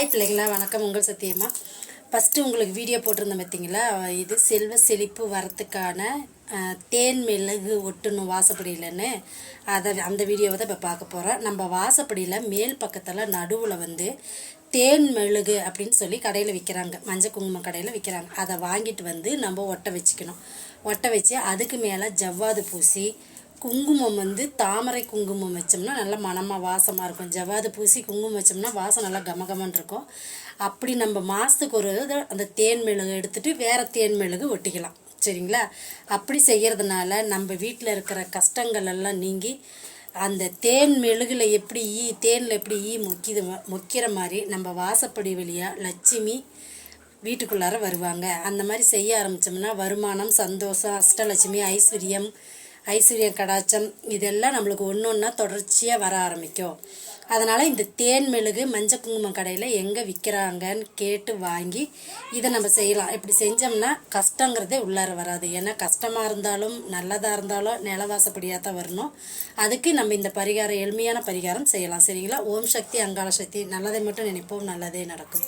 Hi பிள்ளைங்களா, வணக்கம். உங்கள் சத்தியம்மா. ஃபஸ்ட்டு உங்களுக்கு வீடியோ போட்டிருந்தேன் பார்த்தீங்களா, இது செல்வ செழிப்பு வரத்துக்கான தேன் மிளகு ஒட்டணும் வாசப்படியிலன்னு. அந்த வீடியோவை தான் இப்போ பார்க்க போகிறோம். நம்ம வாசப்படியில் மேல் பக்கத்தில் நடுவில் தேன் மெழுகு அப்படின்னு சொல்லி கடையில் விற்கிறாங்க, மஞ்சள் குங்குமம் கடையில் விற்கிறாங்க. அதை வாங்கிட்டு நம்ம ஒட்ட வச்சுக்கணும். ஒட்ட வச்சு அதுக்கு மேலே ஜவ்வாது பூசி குங்குமம் தாமரை குங்குமம் வச்சோம்னா நல்லா மணமாக வாசமாக இருக்கும். ஜவ்வாது பூசி குங்குமம் வச்சோம்னா வாசம் நல்லா கமகமன்னு இருக்கும். அப்படி நம்ம மாதத்துக்கு ஒரு அந்த தேன் மெழுகு எடுத்துகிட்டு வேறு தேன் மெழுகு ஒட்டிக்கலாம். சரிங்களா? அப்படி செய்கிறதுனால நம்ம வீட்டில் இருக்கிற கஷ்டங்கள் எல்லாம் நீங்கி அந்த தேன் மெழுகில் எப்படி தேனில் எப்படி மொக்கிற மாதிரி நம்ம வாசப்படி வழியாக லட்சுமி வீட்டுக்குள்ளார வருவாங்க. அந்த மாதிரி செய்ய ஆரம்பித்தோம்னா வருமானம், சந்தோஷம், அஷ்டலட்சுமி, ஐஸ்வர்யம் கடாச்சம் இதெல்லாம் நம்மளுக்கு ஒன்று ஒன்றா தொடர்ச்சியாக வர ஆரம்பிக்கும். அதனால் இந்த தேன் மெழுகு மஞ்சள் குங்குமம் கடையில் எங்கே விற்கிறாங்கன்னு கேட்டு வாங்கி இதை நம்ம செய்யலாம். இப்படி செஞ்சோம்னா கஷ்டங்கிறதே உள்ளார வராது. ஏன்னா கஷ்டமாக இருந்தாலும் நல்லதாக இருந்தாலும் நிலவாசப்படியாக தான் வரணும். அதுக்கு நம்ம இந்த பரிகாரம், எளிமையான பரிகாரம் செய்யலாம். சரிங்களா? ஓம் சக்தி, அங்காள சக்தி. நல்லதை மட்டும் நினைப்போம், நல்லதே நடக்கும்.